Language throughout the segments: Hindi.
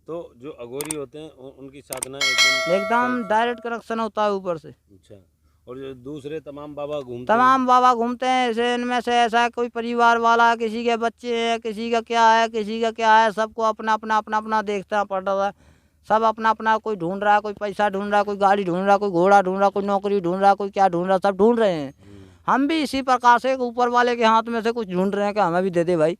तो जो अघोरी होते हैं उनकी साधना एकदम डायरेक्ट कनेक्शन होता है ऊपर से। अच्छा। और जो दूसरे तमाम बाबा घूमते हैं ऐसे, इनमें से ऐसा कोई परिवार वाला, किसी के बच्चे हैं, किसी का क्या है, किसी का क्या है, सबको अपना अपना देखना पड़ रहा है। सब अपना अपना, कोई ढूंढ रहा है, कोई पैसा ढूंढ रहा है, कोई गाड़ी ढूंढ रहा है, कोई घोड़ा ढूंढ रहा है, कोई नौकरी ढूंढ रहा है, कोई क्या ढूंढ रहा है, सब ढूंढ रहे हैं। हम भी इसी प्रकार से ऊपर वाले के हाथ में से कुछ ढूंढ रहे हैं कि हमें भी दे दे भाई,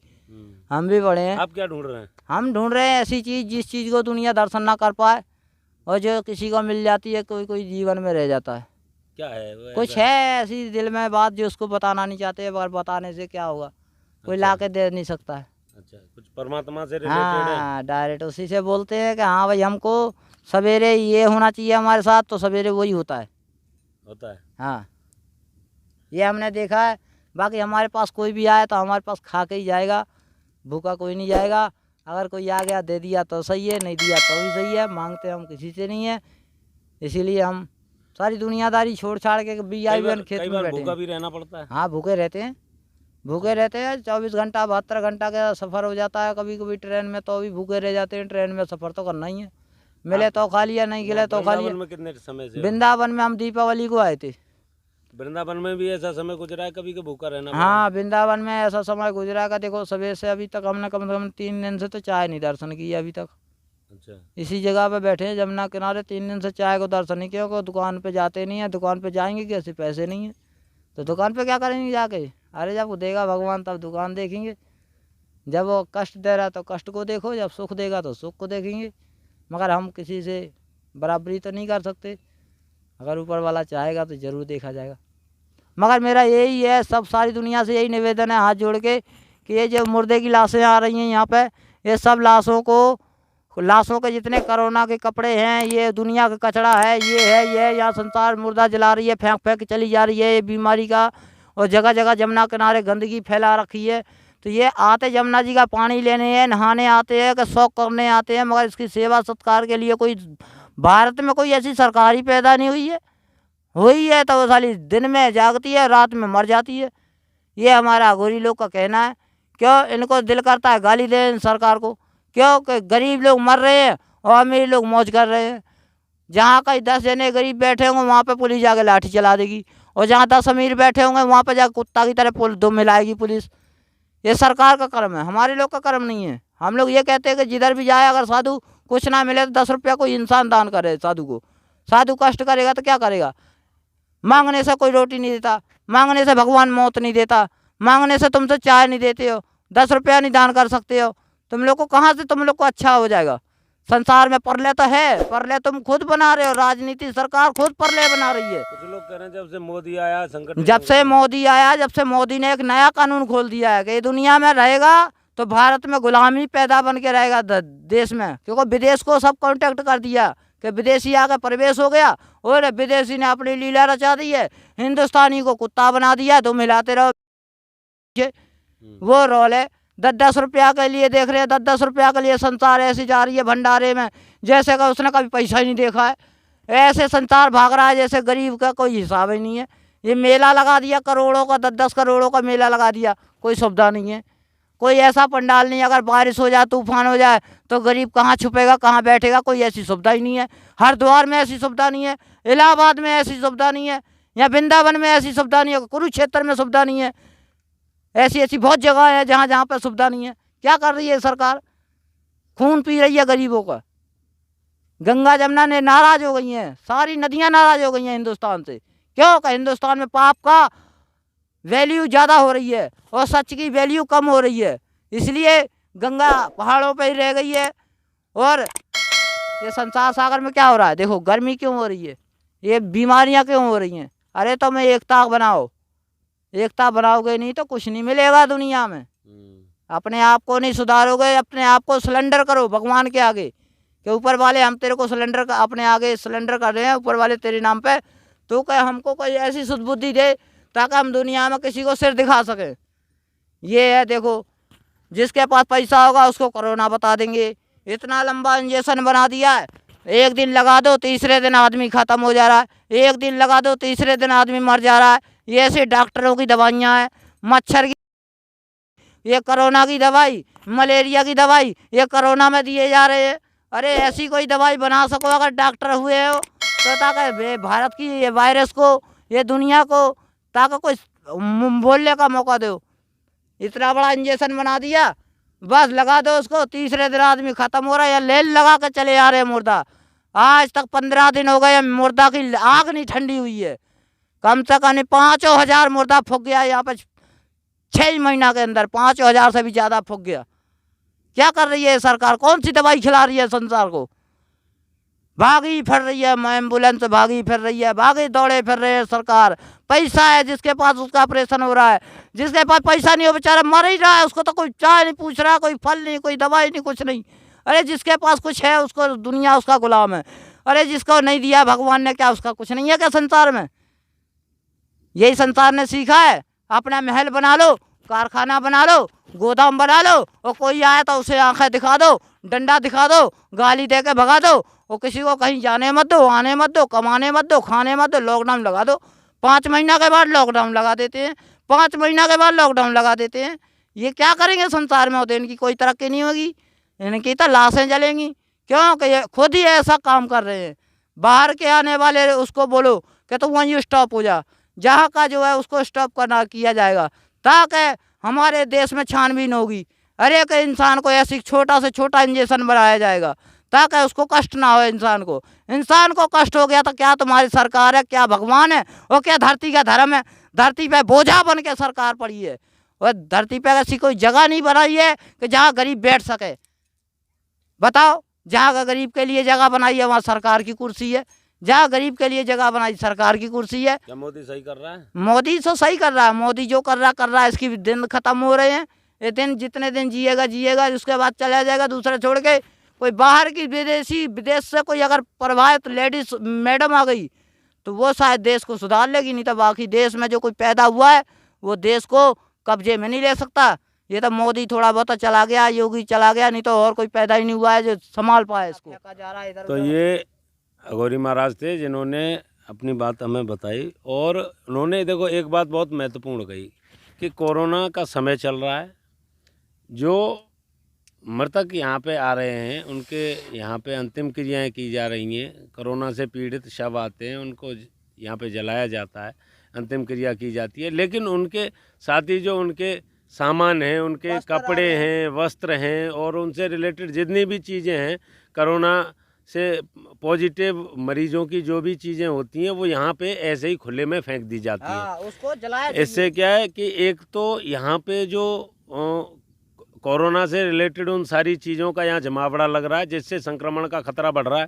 हम भी बढ़े हैं। आप क्या ढूंढ रहे हैं? हम ढूंढ रहे हैं ऐसी चीज़ जिस चीज़ को दुनिया दर्शन ना कर पाए, और जो किसी को मिल जाती है, कोई कोई जीवन में रह जाता है। क्या है वो? कुछ है ऐसी दिल में बात जो उसको बताना नहीं चाहते, पर बताने से क्या होगा, कोई ला के दे नहीं सकता है। अच्छा, कुछ परमात्मा से रिलेटेड है? हाँ, डायरेक्ट उसी से बोलते हैं कि हाँ भाई हमको सवेरे ये होना चाहिए हमारे साथ, तो सवेरे वही होता है। हाँ, ये हमने देखा है। बाकी हमारे पास कोई भी आए तो हमारे पास खा के ही जाएगा, भूखा कोई नहीं जाएगा। अगर कोई आ गया दे दिया तो सही है, नहीं दिया तो भी सही है, मांगते हम किसी से नहीं है। इसीलिए हम सारी दुनियादारी छोड़ छाड़ के BIBN खेत में बैठे भूखा भी रहना पड़ता है। हाँ, भूखे रहते हैं, 24 घंटा 72 घंटा का सफ़र हो जाता है। कभी कभी ट्रेन में तो भी भूखे रह जाते हैं। ट्रेन में सफ़र तो करना ही है, मिले तो खा लिया, नहीं मिले तो खा लिया। वृंदावन में कितने समय से? वृंदावन में हम दीपावली को आए थे। वृंदावन में भी ऐसा समय गुजरा है कभी कि भूखा रहना पड़ा? हाँ, वृंदावन में ऐसा समय गुजरा का, देखो सवेर से अभी तक हमने कम से कम 3 दिन से तो चाय नहीं दर्शन की अभी तक। अच्छा। इसी जगह पे बैठे हैं जमुना किनारे, 3 दिन से चाय को दर्शन नहीं किया, क्योंकि दुकान पे जाते नहीं है। दुकान पे जाएंगे कैसे, पैसे नहीं है तो दुकान पे क्या करेंगे जाके। अरे जब देगा भगवान तब दुकान देखेंगे। जब वो कष्ट दे रहा है तो कष्ट को देखो, जब सुख देगा तो सुख को देखेंगे। मगर हम किसी से बराबरी तो नहीं कर सकते, अगर ऊपर वाला चाहेगा तो ज़रूर देखा जाएगा। मगर मेरा यही है, सब सारी दुनिया से यही निवेदन है हाथ जोड़ के, कि ये जो मुर्दे की लाशें आ रही हैं यहाँ पे, ये सब लाशों के जितने कोरोना के कपड़े हैं, ये दुनिया का कचरा है, ये यहाँ संसार मुर्दा जला रही है, फेंक चली जा रही है ये बीमारी का। और जगह जगह जमुना किनारे गंदगी फैला रखी है। तो ये आते जमुना जी का पानी लेने हैं, नहाने आते हैं, कि शौक करने आते हैं, मगर इसकी सेवा सत्कार के लिए कोई भारत में कोई ऐसी सरकार ही पैदा नहीं हुई है तो वो साली दिन में जागती है, रात में मर जाती है। ये हमारा अघोरी लोग का कहना है। क्यों इनको दिल करता है गाली दें सरकार को, क्योंकि गरीब लोग मर रहे हैं और अमीर लोग मौज कर रहे हैं। जहाँ कहीं 10 जने गरीब बैठे होंगे वहाँ पे पुलिस जाके लाठी चला देगी, और जहाँ 10 अमीर बैठे होंगे वहाँ पे जाकर कुत्ता की तरह दो मिलाएगी पुलिस। ये सरकार का कर्म है, हमारे लोग का कर्म नहीं है। हम लोग ये कहते हैं कि जिधर भी जाए, अगर साधु कुछ ना मिले तो 10 रुपया कोई इंसान दान करे साधु को। साधु कष्ट करेगा तो क्या करेगा, मांगने से कोई रोटी नहीं देता, मांगने से भगवान मौत नहीं देता, मांगने से तुमसे चाय नहीं देते हो, 10 रुपया नहीं दान कर सकते हो। तुम लोग को कहाँ से तुम लोग को अच्छा हो जाएगा। संसार में परले तो है, परले तुम खुद बना रहे हो, राजनीति सरकार खुद परले बना रही है। कुछ लोग कह रहे हैं जब से मोदी आया संकट, जब से मोदी ने एक नया कानून खोल दिया है कि ये दुनिया में रहेगा तो भारत में गुलामी पैदा बन के रहेगा देश में, क्योंकि विदेश को सब कॉन्टेक्ट कर दिया कि विदेशी आकर प्रवेश हो गया, और विदेशी ने अपनी लीला रचा दी है, हिंदुस्तानी को कुत्ता बना दिया, तुम हिलाते रहो। वो रोल है 10-10 रुपया के लिए, देख रहे हैं 10-10 रुपया के लिए संसार ऐसी जा रही है भंडारे में, जैसे कि उसने कभी पैसा ही नहीं देखा है। ऐसे संसार भाग रहा है जैसे गरीब का कोई हिसाब ही नहीं है। ये मेला लगा दिया करोड़ों का, 10-10 करोड़ों का मेला लगा दिया, कोई सुविधा नहीं है, कोई ऐसा पंडाल नहीं। अगर बारिश हो जाए, तूफान हो जाए तो गरीब कहाँ छुपेगा, कहाँ बैठेगा, कोई ऐसी सुविधा ही नहीं है। हरिद्वार में ऐसी सुविधा नहीं है, इलाहाबाद में ऐसी सुविधा नहीं है, या वृंदावन में ऐसी सुविधा नहीं है, कुरुक्षेत्र में सुविधा नहीं है। ऐसी बहुत जगह है जहाँ पर सुविधा नहीं है। क्या कर रही है सरकार, खून पी रही है गरीबों का। गंगा जमुना ने नाराज हो गई हैं, सारी नदियाँ नाराज हो गई हैं हिंदुस्तान से। क्यों कि हिंदुस्तान में पाप का वैल्यू ज़्यादा हो रही है और सच की वैल्यू कम हो रही है, इसलिए गंगा पहाड़ों पर ही रह गई है। और ये संसार सागर में क्या हो रहा है, देखो गर्मी क्यों हो रही है, ये बीमारियां क्यों हो रही हैं। अरे तो मैं एकता बनाओगे नहीं तो कुछ नहीं मिलेगा दुनिया में। अपने आप को नहीं सुधारोगे, अपने आप को सिलेंडर करो भगवान के आगे कि ऊपर वाले हम तेरे को सिलेंडर अपने आगे सिलेंडर कर रहे हैं ऊपर वाले तेरे नाम पे, तो क्या हमको कोई ऐसी सुदबुद्धि दे ताकि हम दुनिया में किसी को सिर दिखा सकें। ये है देखो, जिसके पास पैसा होगा उसको कोरोना बता देंगे, इतना लंबा इंजेक्शन बना दिया है, एक दिन लगा दो तीसरे दिन आदमी ख़त्म हो जा रहा है, एक दिन लगा दो तीसरे दिन आदमी मर जा रहा है। ये ऐसे डॉक्टरों की दवाइयाँ हैं, मच्छर की, ये कोरोना की दवाई, मलेरिया की दवाई, ये कोरोना में दिए जा रहे हैं। अरे ऐसी कोई दवाई बना सको अगर डॉक्टर हुए हो तो, ताकि भारत की ये वायरस को, ये दुनिया को, ताकि कोई बोलने का मौका दो। इतना बड़ा इंजेक्शन बना दिया, बस लगा दो उसको, तीसरे दिन आदमी खत्म हो रहा है, या लेल लगा के चले आ रहे मुर्दा। आज तक 15 दिन हो गए, मुर्दा की आग नहीं ठंडी हुई है। कम से कम 5,000 मुर्दा फूक गया यहाँ पे 6 महीना के अंदर, 5,000 से भी ज़्यादा फूक गया। क्या कर रही है सरकार? कौन सी दवाई खिला रही है संसार को? भागी फिर रही है, एम्बुलेंस भागी फिर रही है, भागे दौड़े फिर रहे हैं सरकार। पैसा है जिसके पास उसका ऑपरेशन हो रहा है, जिसके पास पैसा नहीं हो बेचारा मर ही रहा है, उसको तो कोई चाय नहीं पूछ रहा, कोई फल नहीं, कोई दवाई नहीं, कुछ नहीं। अरे जिसके पास कुछ है उसको दुनिया उसका गुलाम है। अरे जिसको नहीं दिया भगवान ने, क्या उसका कुछ नहीं है क्या संसार में? यही संसार ने सीखा है। अपना महल बना लो, कारखाना बना लो, गोदाम बना लो, और कोई आए तो उसे आंखें दिखा दो, डंडा दिखा दो, गाली दे के भगा दो, और किसी को कहीं जाने मत दो, आने मत दो, कमाने मत दो, खाने मत दो, लॉकडाउन लगा दो। 5 महीना के बाद लॉकडाउन लगा देते हैं, 5 महीना के बाद लॉकडाउन लगा देते हैं। ये क्या करेंगे संसार में? होते इनकी कोई तरक्की नहीं होगी, इनकी तो लाशें जलेंगी। क्यों? कि ये खुद ही ऐसा काम कर रहे हैं। बाहर के आने वाले उसको बोलो कि तो वहीं स्टॉप हो जा, जहाँ का जो है उसको स्टॉप करना किया जाएगा, ताकि हमारे देश में छानबीन होगी। हर एक इंसान को ऐसी छोटा से छोटा इंजेक्शन बनाया जाएगा ताकि उसको कष्ट ना हो। इंसान को कष्ट हो गया तो क्या तुम्हारी सरकार है, क्या भगवान है, और क्या धरती का धर्म है? धरती पे बोझा बन के सरकार पड़ी है, और धरती पे ऐसी कोई जगह नहीं बनाई है कि जहाँ गरीब बैठ सके। बताओ, जहाँ का गरीब के लिए जगह बनाई है वहाँ सरकार की कुर्सी है, जहाँ गरीब के लिए जगह बनाई सरकार की कुर्सी है। क्या मोदी सही कर रहा है? मोदी तो सही कर रहा है, मोदी जो कर रहा है। इसकी दिन खत्म हो रहे हैं, ये दिन जितने दिन जिएगा, उसके बाद चला जाएगा दूसरे छोड़ के। कोई बाहर की विदेश से कोई अगर प्रभावित लेडीज मैडम आ गई तो वो शायद देश को सुधार लेगी, नहीं तो बाकी देश में जो कोई पैदा हुआ है वो देश को कब्जे में नहीं ले सकता। ये तो मोदी थोड़ा बहुत चला गया, योगी चला गया, नहीं तो और कोई पैदा ही नहीं हुआ है जो संभाल पाए इसको। तो ये अघोरी महाराज थे जिन्होंने अपनी बात हमें बताई, और उन्होंने देखो एक बात बहुत महत्वपूर्ण कही कि कोरोना का समय चल रहा है, जो मृतक यहाँ पे आ रहे हैं उनके यहाँ पे अंतिम क्रियाएं की जा रही हैं। कोरोना से पीड़ित शव आते हैं, उनको यहाँ पे जलाया जाता है, अंतिम क्रिया की जाती है, लेकिन उनके साथ ही जो उनके सामान हैं, उनके कपड़े हैं, वस्त्र हैं, और उनसे रिलेटेड जितनी भी चीज़ें हैं, कोरोना से पॉजिटिव मरीजों की जो भी चीज़ें होती हैं वो यहाँ पे ऐसे ही खुले में फेंक दी जाती हैं। उसको जलाया। इससे क्या है कि एक तो यहाँ पे जो कोरोना से रिलेटेड उन सारी चीज़ों का यहाँ जमावड़ा लग रहा है, जिससे संक्रमण का खतरा बढ़ रहा है,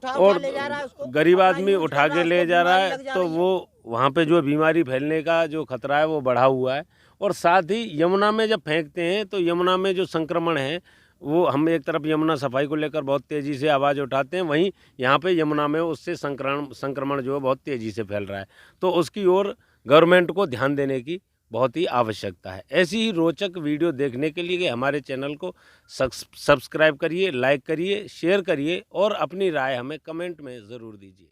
और गरीब आदमी उठा के ले जा रहा है, तो वो वहाँ पे जो बीमारी फैलने का जो खतरा है वो बढ़ा हुआ है। और साथ ही यमुना में जब फेंकते हैं तो यमुना में जो संक्रमण है वो, हम एक तरफ यमुना सफाई को लेकर बहुत तेज़ी से आवाज़ उठाते हैं, वहीं यहाँ पे यमुना में उससे संक्रमण जो है बहुत तेज़ी से फैल रहा है। तो उसकी ओर गवर्नमेंट को ध्यान देने की बहुत ही आवश्यकता है। ऐसी ही रोचक वीडियो देखने के लिए हमारे चैनल को सब्सक्राइब करिए, लाइक करिए, शेयर करिए, और अपनी राय हमें कमेंट में ज़रूर दीजिए।